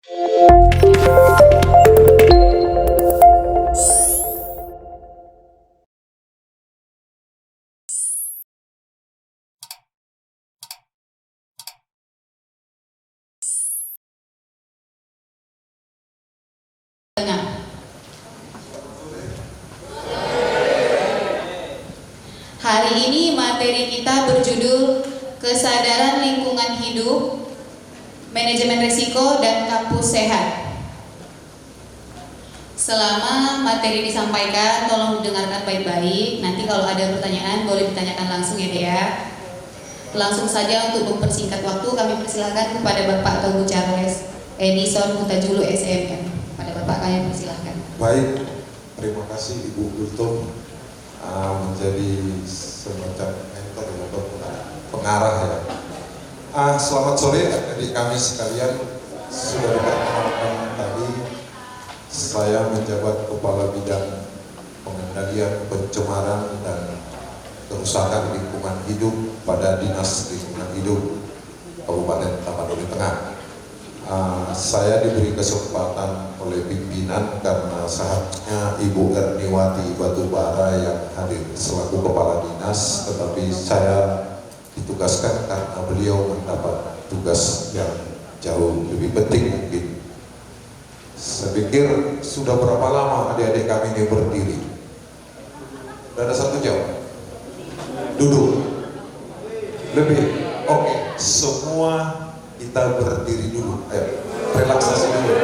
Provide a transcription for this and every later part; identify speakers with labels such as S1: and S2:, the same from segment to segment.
S1: Hari ini materi kita berjudul Kesadaran Lingkungan Hidup, Manajemen Risiko, dan Kampus Sehat. Selama materi disampaikan, tolong didengarkan baik-baik. Nanti kalau ada pertanyaan, boleh ditanyakan langsung ya Dea. Langsung saja untuk mempersingkat waktu, kami persilahkan kepada Bapak atau Bu Charles Edison Mutajulu SMM. Pada Bapak kami persilahkan.
S2: Baik, terima kasih Ibu Gultom. Menjadi semacam mentor atau pengarah ya. Selamat sore adik kami sekalian. Sudah diperkenalkan tadi, saya menjabat Kepala Bidang Pengendalian Pencemaran dan Kerusakan Lingkungan Hidup pada Dinas Lingkungan Hidup Kabupaten Tapanuli Tengah. Saya diberi kesempatan oleh pimpinan karena saatnya Ibu Erniwati Batubara yang hadir selaku Kepala Dinas, tetapi saya ditugaskan karena beliau mendapat tugas yang jauh lebih penting mungkin. Saya pikir sudah berapa lama adik-adik kami ini berdiri? Sudah ada 1 jam? Duduk? Lebih? Oke, semua kita berdiri dulu, ayo relaksasi dulu.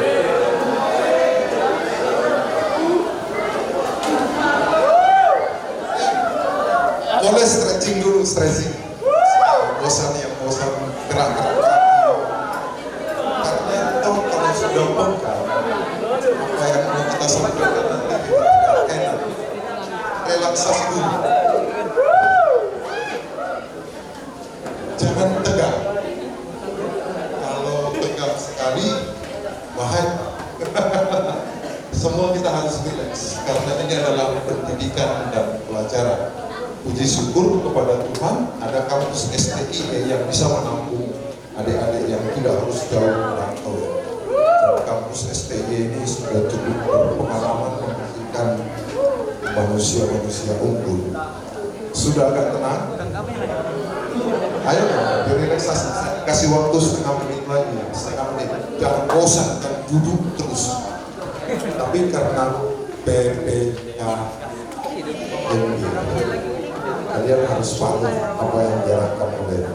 S2: Boleh stretching dulu, stretching. Bosan gerak-gerak kaki. Karena kalau sudah bengkak, apa yang mau kita sampaikan nanti kita tidak enak. Relaksasi dulu. Jangan tegang. Sekali bahaya. Semua kita harus rileks karena ini adalah pendidikan dan pelajaran. Puji syukur kepada Tuhan ada kampus STI yang bisa menampung adik-adik yang tidak harus jauh merantau. Dan kampus STI ini sudah cukup berpengalaman memberikan manusia-manusia unggul. Sudah agak tenang? Ayo direlaksasi, kasih waktu setengah menit lagi, jangan bosan, dan duduk terus. Tapi karena PPKMB, kalian harus paham apa yang diarahkan oleh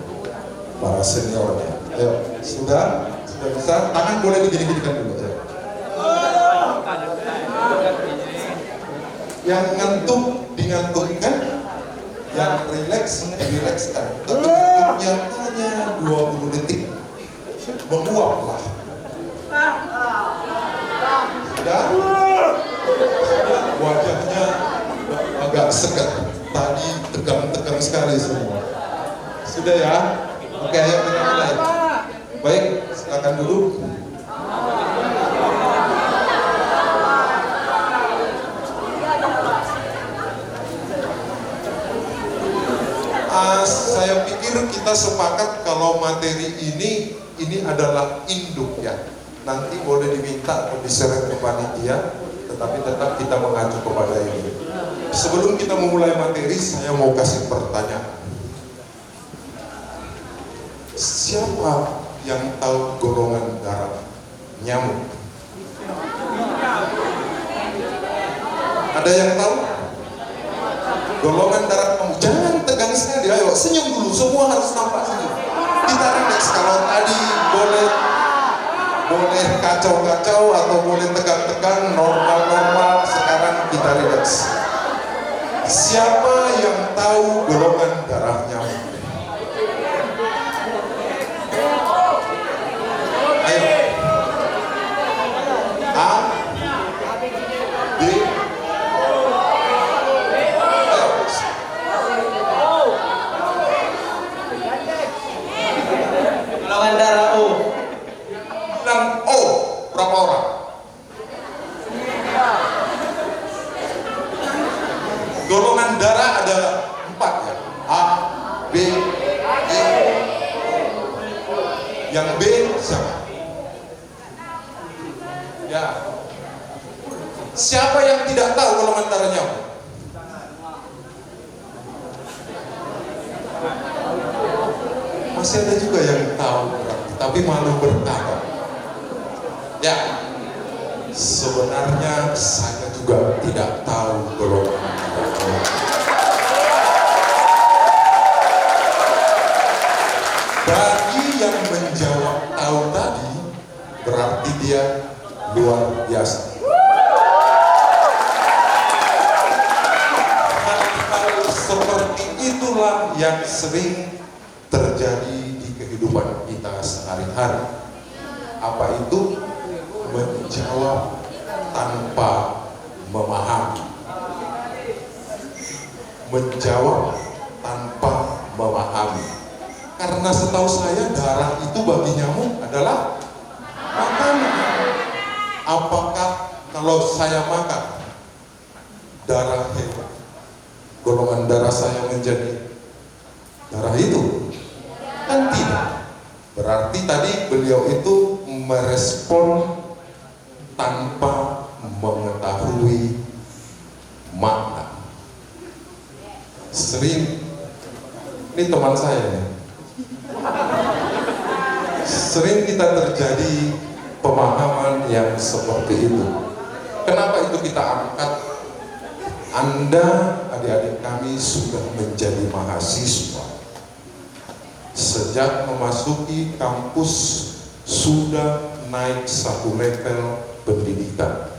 S2: para seniornya. Ayo, sudah bisa, tangan boleh digini-ginikan dulu. Ayo. Yang ngantuk dingantukkan, yang rileks dirilekskan. Tapi yang hanya 20 detik menguaplah. Sudah? Wajahnya agak segar. Tadi tegang-tegang sekali semua. Sudah ya? Oke, ayo kita mulai. Baik, silakan duduk. Saya pikir kita sepakat kalau materi ini adalah induk ya. Nanti boleh diminta atau diseret ke panitia, tetapi tetap kita mengacu kepada ini. Sebelum kita memulai materi, saya mau kasih pertanyaan. Siapa yang tahu golongan darah nyamuk? Ada yang tahu? Golongan darah nyamuk. Jangan tegang sekali, ayo senyum dulu, semua harus nampak senyum. Kita relax, kalau tadi boleh kacau-kacau atau boleh tegang-tegang, normal-normal, sekarang kita relax. Siapa yang tahu golongan darah nyamuk? Ayo. A, B,
S3: golongan darah O.
S2: bilang O, berapa orang? Golongan darah ada 4 ya. A, B, E. Yang B siapa? Ya. Siapa yang tidak tahu golongan darahnya apa? Masih ada juga yang tahu, tapi malu berkata. Ya, sebenarnya saya juga tidak tahu golongan darahnya. Bagi yang menjawab tahu tadi, berarti dia luar biasa. Hal-hal seperti itulah yang sering terjadi di kehidupan kita sehari-hari. Apa itu? Menjawab tanpa memahami. Menjawab tanpa memahami. Karena setahu saya darah itu bagi nyamuk adalah makanan. Apakah kalau saya makan darah hewan, golongan darah saya menjadi darah itu? Kan tidak. Berarti tadi beliau itu merespon tanpa mengetahui makna. Sering, ini teman saya nih, sering kita terjadi pemahaman yang seperti itu. Kenapa itu kita angkat? Anda, adik-adik kami sudah menjadi mahasiswa. Sejak memasuki kampus sudah naik satu level pendidikan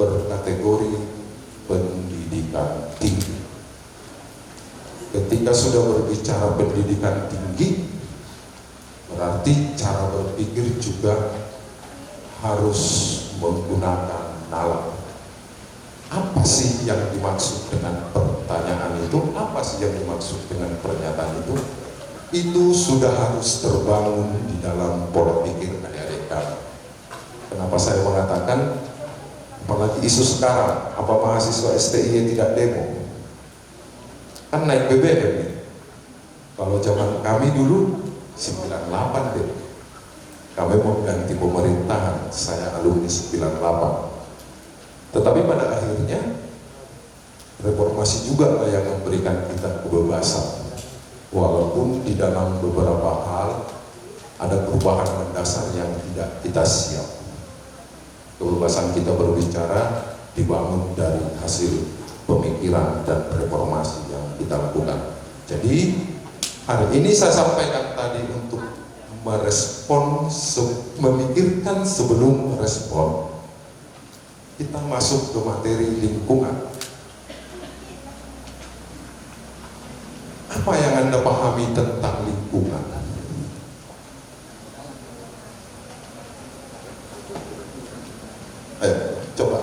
S2: berkategori pendidikan tinggi. Ketika sudah berbicara pendidikan tinggi, berarti cara berpikir juga harus menggunakan nalar. Apa sih yang dimaksud dengan pertanyaan itu? Apa sih yang dimaksud dengan pernyataan itu? Itu sudah harus terbangun di dalam pola pikir adik-adik kami. Kenapa saya mengatakan, apalagi isu sekarang, apa mahasiswa STI tidak demo? Kan naik BBM nih. Kalau zaman kami dulu 98 deh. Kami mau ganti pemerintahan, saya alumni 98. Tetapi pada akhirnya reformasi juga lah yang memberikan kita kebebasan. Walaupun di dalam beberapa hal ada perubahan mendasar yang tidak kita siap. Kebebasan kita berbicara dibangun dari hasil pemikiran dan reformasi yang kita lakukan. Jadi hari ini saya sampaikan tadi untuk merespon, memikirkan sebelum merespon. Kita masuk ke materi lingkungan. Apa yang Anda pahami tentang lingkungan? Ayo, coba.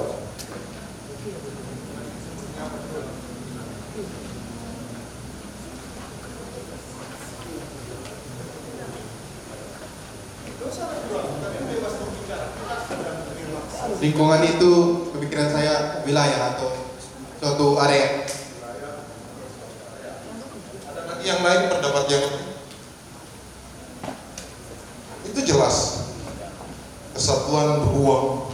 S4: Lingkungan itu pemikiran saya wilayah atau suatu area.
S2: Ada lagi yang lain pendapat yang itu jelas. Kesatuan ruang,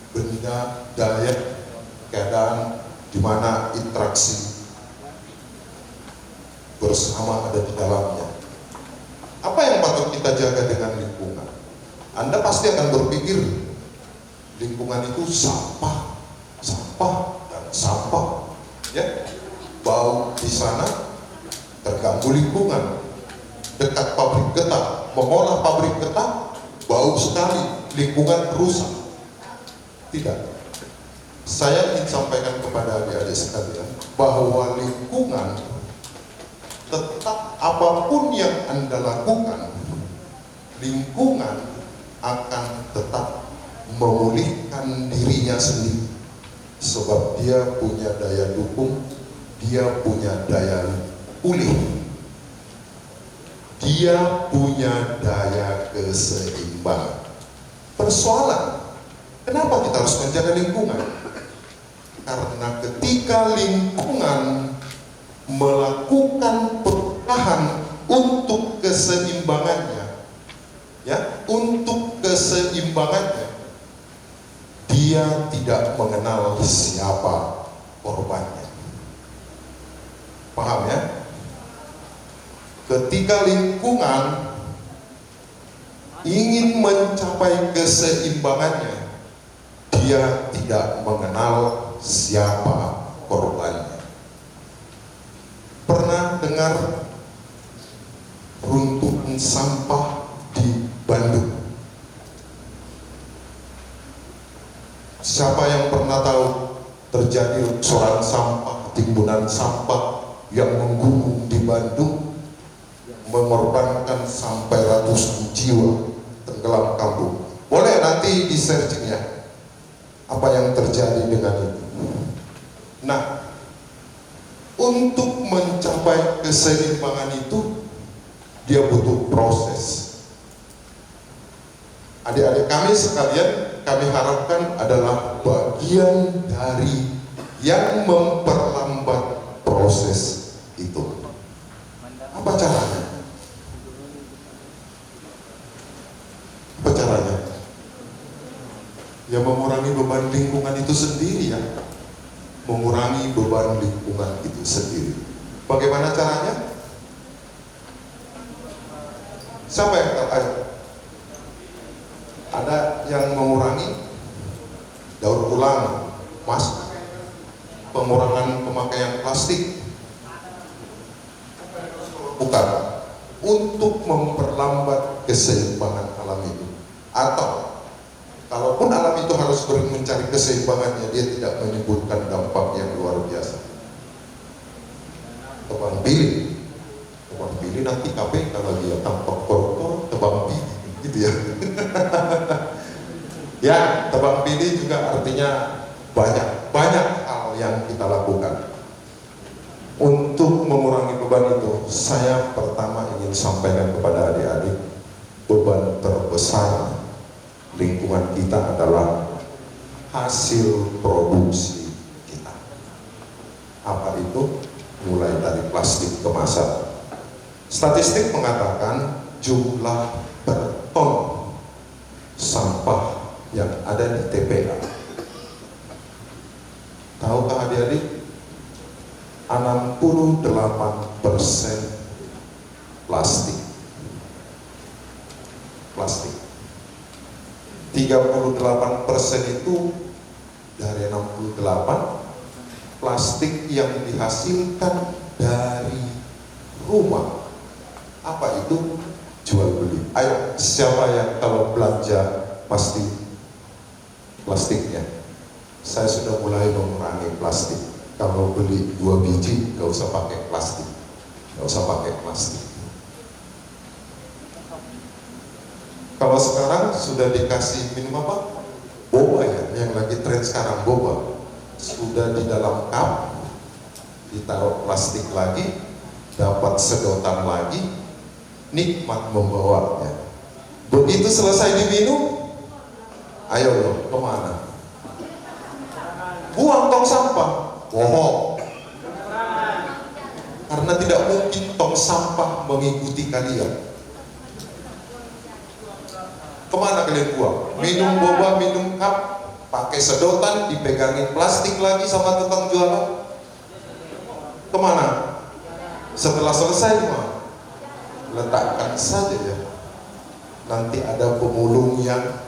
S2: benda, daya, keadaan di mana interaksi bersama ada di dalamnya. Apa yang patut kita jaga dengan lingkungan? Anda pasti akan berpikir lingkungan itu sampah, dan sampah, ya. Bau di sana terganggu lingkungan. Dekat pabrik getah, mengolah pabrik getah, bau sekali, lingkungan rusak. Tidak. Saya ingin sampaikan kepada adik-adik sekalian bahwa lingkungan tetap apapun yang Anda lakukan, lingkungan akan tetap memulihkan dirinya sendiri, sebab dia punya daya dukung, dia punya daya pulih, dia punya daya keseimbangan. Persoalan, kenapa kita harus menjaga lingkungan? Karena ketika lingkungan melakukan perubahan untuk keseimbangannya, ya, untuk keseimbangannya, dia tidak mengenal siapa korbannya. Paham ya? Ketika lingkungan ingin mencapai keseimbangannya, dia tidak mengenal siapa korbannya. Pernah dengar runtuhan sampah di Bandung? Siapa yang pernah tahu terjadi longsoran sampah, timbunan sampah yang menggunung di Bandung, mengorbankan sampai ratusan jiwa, tenggelam kampung? Boleh nanti di searching ya, apa yang terjadi dengan itu. Nah, untuk mencapai keseimbangan itu, dia butuh proses. Adik-adik kami sekalian, kami harapkan adalah bagian dari yang memperlambat proses itu. Apa caranya? Apa caranya? Ya mengurangi beban lingkungan itu sendiri ya. Mengurangi beban lingkungan itu sendiri. Bagaimana caranya? Siapa yang ayo? Ada yang mengurangi daur ulang, mas, pengurangan pemakaian plastik? Bukan. Untuk memperlambat keseimbangan alam itu. Atau kalaupun alam itu harus mencari keseimbangannya, dia tidak menimbulkan dampak yang luar biasa. Tebang pilih nanti KPK lagi ya, tampak koruptor, tebang pilih gitu ya. Ya, tebang pilih juga artinya banyak hal yang kita lakukan. Untuk mengurangi beban itu, saya pertama ingin sampaikan kepada adik-adik, beban terbesar lingkungan kita adalah hasil produksi kita. Apa itu? Mulai dari plastik kemasan. Statistik mengatakan jumlah per ton sampah yang ada di TPA. Tahukah adik-adik? 68% plastik. 38% itu dari 68 plastik yang dihasilkan dari rumah. Apa itu? Jual beli. Ayo, siapa yang kalau belanja pasti plastiknya? Saya sudah mulai mengurangi plastik. Kalau beli 2 biji, gak usah pakai plastik. Kalau sekarang sudah dikasih minum apa? Boba ya, yang lagi tren sekarang boba. Sudah di dalam cup, ditaruh plastik lagi, dapat sedotan lagi, nikmat membawanya. Begitu selesai diminum, ayo loh, kemana? Buang tong sampah. Bohong. Karena tidak mungkin tong sampah mengikuti kalian. Kemana kalian buang? Minum boba, minum cup, pakai sedotan, dipegangin plastik lagi sama tukang jualan. Kemana? Setelah selesai gimana? Letakkan saja ya. Nanti ada pemulung yang,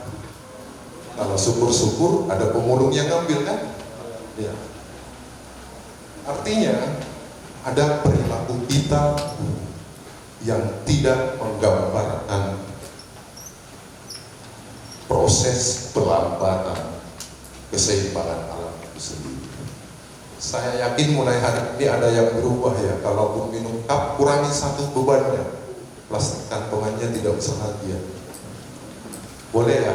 S2: kalau syukur-syukur ada pemulung yang ngambil kan? Ya. Artinya ada perilaku kita yang tidak menggambarkan proses pelambatan keseimbangan alam itu sendiri. Saya yakin mulai hari ini ada yang berubah ya. Kalaupun minum cup, kurangi satu bebannya. Plastik kantongannya tidak usah lagi ya. Boleh ya?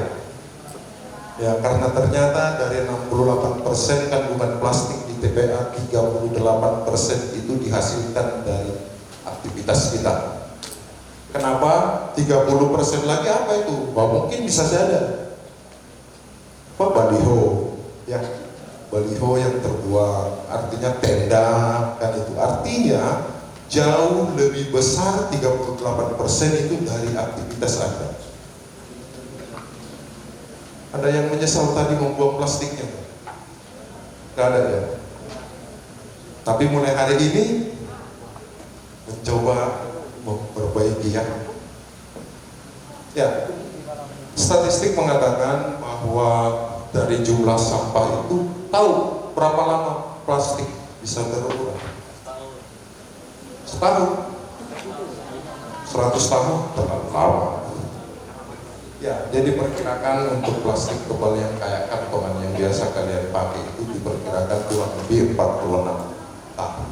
S2: Ya, karena ternyata dari 68% kandungan plastik di TPA, 38% itu dihasilkan dari aktivitas kita. Kenapa? 30% lagi apa itu? Wah, mungkin bisa saja apa baliho ya, baliho yang terbuat, artinya tenda kan itu. Artinya jauh lebih besar 38% itu dari aktivitas Anda. Ada yang menyesal tadi membuang plastiknya? Gak ada ya? Tapi mulai hari ini mencoba memperbaiki ya. Ya, statistik mengatakan bahwa dari jumlah sampah itu tahu berapa lama plastik bisa terurai? Setahun, 100 tahun terlalu lama. Ya, jadi perkirakan untuk plastik tebal yang kayak kantongan yang biasa kalian pakai itu diperkirakan kurang lebih 46 tahun.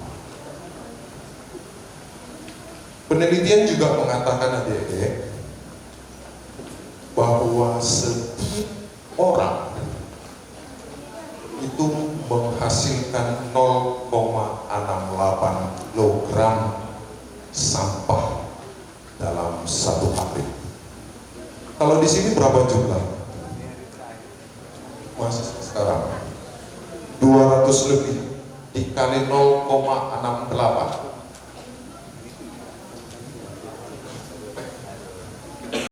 S2: Penelitian juga mengatakan adik-adik bahwa setiap orang itu menghasilkan 0,68 kilogram sampah dalam satu hari. Kalau di sini berapa jumlah? Masih sekarang 200 lebih dikali 0,68